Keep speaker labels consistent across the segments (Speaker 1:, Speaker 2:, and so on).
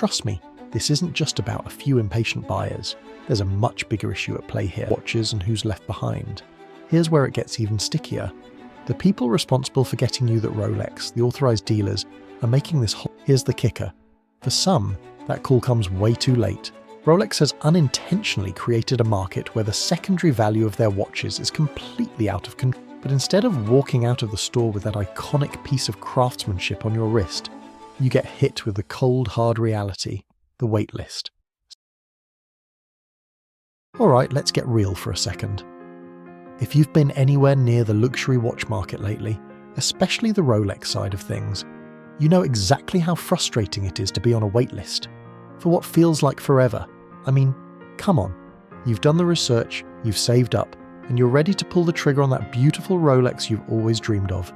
Speaker 1: Trust me, this isn't just about a few impatient buyers. There's a much bigger issue at play here: watches and who's left behind. Here's where it gets even stickier. The people responsible for getting you that Rolex, the authorized dealers, are making this whole... Here's the kicker. For some, that call comes way too late. Rolex has unintentionally created a market where the secondary value of their watches is completely out of control. But instead of walking out of the store with that iconic piece of craftsmanship on your wrist, you get hit with the cold, hard reality, the wait list. Alright, let's get real for a second. If you've been anywhere near the luxury watch market lately, especially the Rolex side of things, you know exactly how frustrating it is to be on a wait list for what feels like forever. I mean, come on, you've done the research, you've saved up, and you're ready to pull the trigger on that beautiful Rolex you've always dreamed of.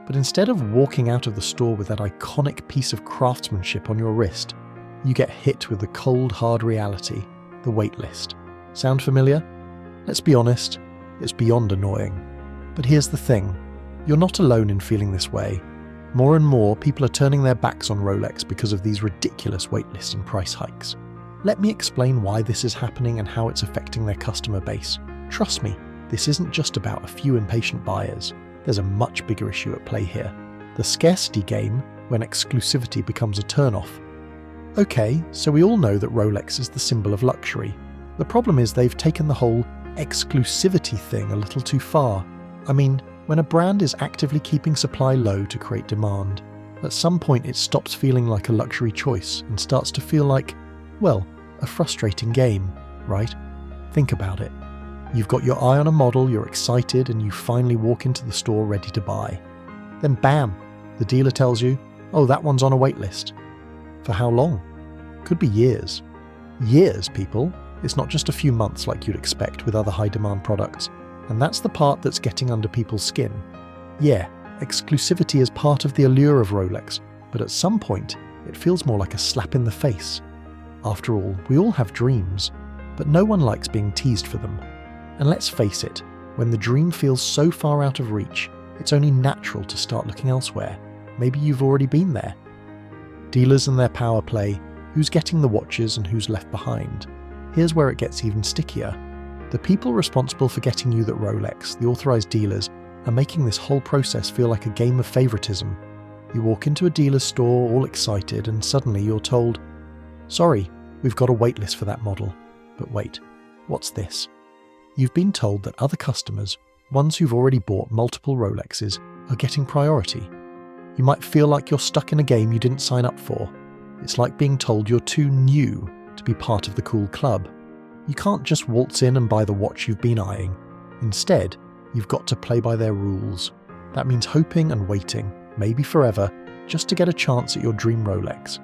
Speaker 1: But instead of walking out of the store with that iconic piece of craftsmanship on your wrist, you get hit with the cold, hard reality, the wait list. Sound familiar? Let's be honest, it's beyond annoying. But here's the thing, you're not alone in feeling this way. More and more people are turning their backs on Rolex because of these ridiculous waitlist and price hikes. Let me explain why this is happening and how it's affecting their customer base. Trust me, this isn't just about a few impatient buyers. There's a much bigger issue at play here. The scarcity game, when exclusivity becomes a turnoff. Okay, so we all know that Rolex is the symbol of luxury. The problem is they've taken the whole exclusivity thing a little too far. I mean, when a brand is actively keeping supply low to create demand, at some point it stops feeling like a luxury choice and starts to feel like, well, a frustrating game, right? Think about it. You've got your eye on a model, you're excited, and you finally walk into the store ready to buy. Then bam, the dealer tells you, oh, that one's on a wait list. For how long? Could be years. Years, people. It's not just a few months like you'd expect with other high-demand products. And that's the part that's getting under people's skin. Yeah, exclusivity is part of the allure of Rolex, but at some point, it feels more like a slap in the face. After all, we all have dreams, but no one likes being teased for them. And let's face it, when the dream feels so far out of reach, it's only natural to start looking elsewhere. Maybe you've already been there. Dealers and their power play, who's getting the watches and who's left behind. Here's where it gets even stickier. The people responsible for getting you that Rolex, the authorized dealers, are making this whole process feel like a game of favoritism. You walk into a dealer's store all excited and suddenly you're told, sorry, we've got a wait list for that model. But wait, what's this? You've been told that other customers, ones who've already bought multiple Rolexes, are getting priority. You might feel like you're stuck in a game you didn't sign up for. It's like being told you're too new to be part of the cool club. You can't just waltz in and buy the watch you've been eyeing. Instead, you've got to play by their rules. That means hoping and waiting, maybe forever, just to get a chance at your dream Rolex.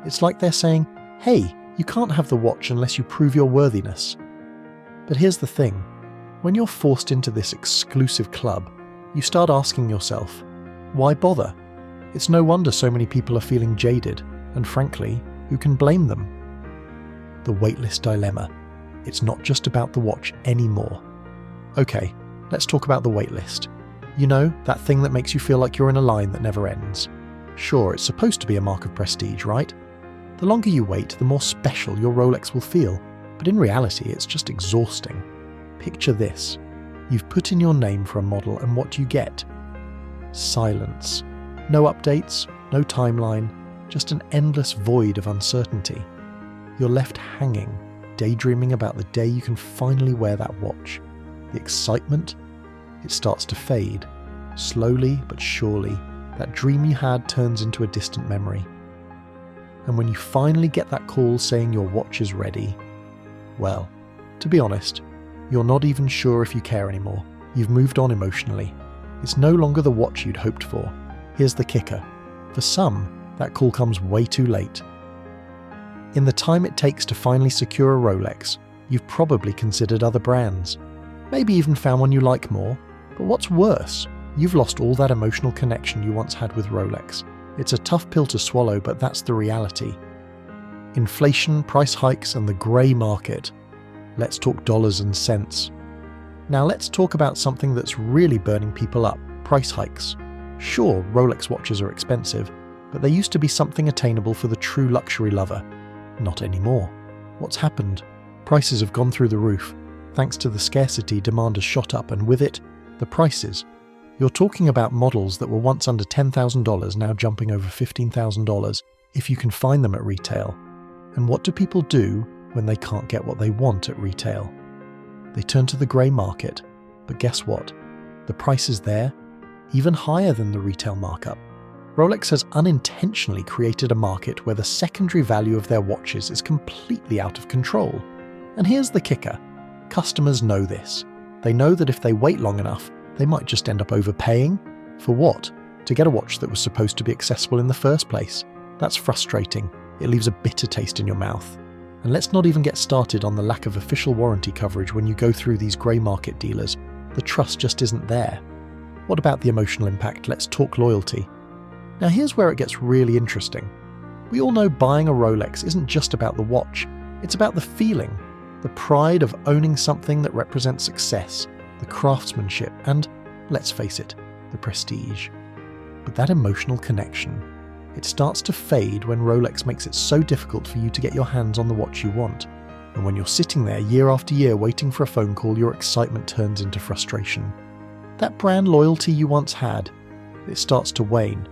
Speaker 1: It's like they're saying, hey, you can't have the watch unless you prove your worthiness. But here's the thing, when you're forced into this exclusive club, you start asking yourself, why bother? It's no wonder so many people are feeling jaded, and frankly, who can blame them? The waitlist dilemma. It's not just about the watch anymore. Okay, let's talk about the waitlist. You know, that thing that makes you feel like you're in a line that never ends. Sure, it's supposed to be a mark of prestige, right? The longer you wait, the more special your Rolex will feel, but in reality, it's just exhausting. Picture this. You've put in your name for a model, and what do you get? Silence. No updates, no timeline, just an endless void of uncertainty. You're left hanging, daydreaming about the day you can finally wear that watch. The excitement? It starts to fade. Slowly but surely, that dream you had turns into a distant memory. And when you finally get that call saying your watch is ready, well, to be honest, you're not even sure if you care anymore. You've moved on emotionally. It's no longer the watch you'd hoped for. Here's the kicker. For some, that call comes way too late. In the time it takes to finally secure a Rolex, you've probably considered other brands. Maybe even found one you like more. But what's worse, you've lost all that emotional connection you once had with Rolex. It's a tough pill to swallow, but that's the reality. Inflation, price hikes, and the grey market. Let's talk dollars and cents. Now let's talk about something that's really burning people up, price hikes. Sure, Rolex watches are expensive, but they used to be something attainable for the true luxury lover. Not anymore. What's happened? Prices have gone through the roof. Thanks to the scarcity, demand has shot up, and with it, the prices. You're talking about models that were once under $10,000 now jumping over $15,000 if you can find them at retail. And what do people do when they can't get what they want at retail? They turn to the grey market, but guess what? The price is there, even higher than the retail markup. Rolex has unintentionally created a market where the secondary value of their watches is completely out of control. And here's the kicker. Customers know this. They know that if they wait long enough, they might just end up overpaying. For what? To get a watch that was supposed to be accessible in the first place. That's frustrating. It leaves a bitter taste in your mouth. And let's not even get started on the lack of official warranty coverage when you go through these grey market dealers. The trust just isn't there. What about the emotional impact? Let's talk loyalty. Now here's where it gets really interesting. We all know buying a Rolex isn't just about the watch. It's about the feeling, the pride of owning something that represents success, the craftsmanship, and, let's face it, the prestige. But that emotional connection, it starts to fade when Rolex makes it so difficult for you to get your hands on the watch you want. And when you're sitting there year after year waiting for a phone call, your excitement turns into frustration. That brand loyalty you once had, it starts to wane.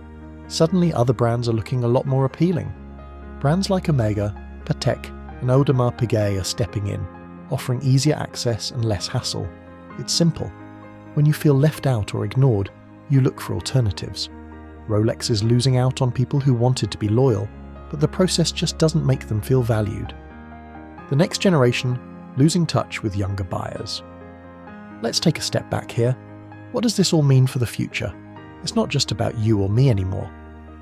Speaker 1: Suddenly other brands are looking a lot more appealing. Brands like Omega, Patek, and Audemars Piguet are stepping in, offering easier access and less hassle. It's simple. When you feel left out or ignored, you look for alternatives. Rolex is losing out on people who wanted to be loyal, but the process just doesn't make them feel valued. The next generation, losing touch with younger buyers. Let's take a step back here. What does this all mean for the future? It's not just about you or me anymore.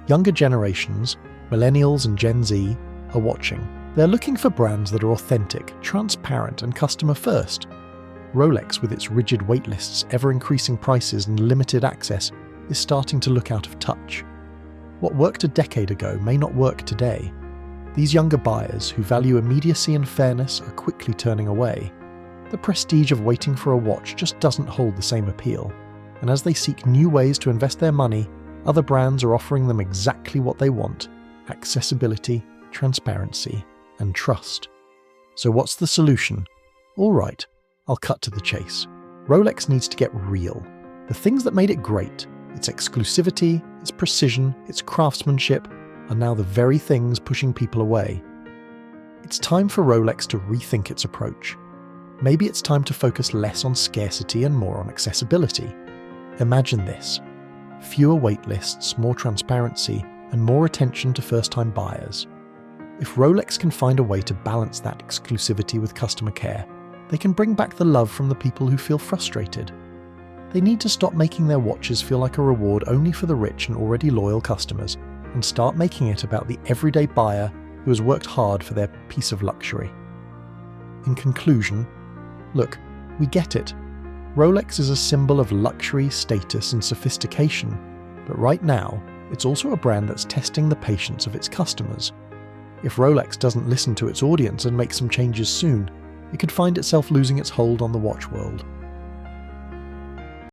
Speaker 1: Younger generations, millennials and Gen Z, are watching. They're looking for brands that are authentic, transparent, and customer first. Rolex, with its rigid waitlists, ever-increasing prices, and limited access, is starting to look out of touch. What worked a decade ago may not work today. These younger buyers, who value immediacy and fairness, are quickly turning away. The prestige of waiting for a watch just doesn't hold the same appeal, and as they seek new ways to invest their money, other brands are offering them exactly what they want: accessibility, transparency, and trust. So what's the solution? All right, I'll cut to the chase. Rolex needs to get real. The things that made it great, its exclusivity, its precision, its craftsmanship, are now the very things pushing people away. It's time for Rolex to rethink its approach. Maybe it's time to focus less on scarcity and more on accessibility. Imagine this: fewer waitlists, more transparency, and more attention to first-time buyers. If Rolex can find a way to balance that exclusivity with customer care, they can bring back the love from the people who feel frustrated. They need to stop making their watches feel like a reward only for the rich and already loyal customers, and start making it about the everyday buyer who has worked hard for their piece of luxury. In conclusion, look, we get it. Rolex is a symbol of luxury, status, and sophistication, but right now, it's also a brand that's testing the patience of its customers. If Rolex doesn't listen to its audience and make some changes soon, it could find itself losing its hold on the watch world.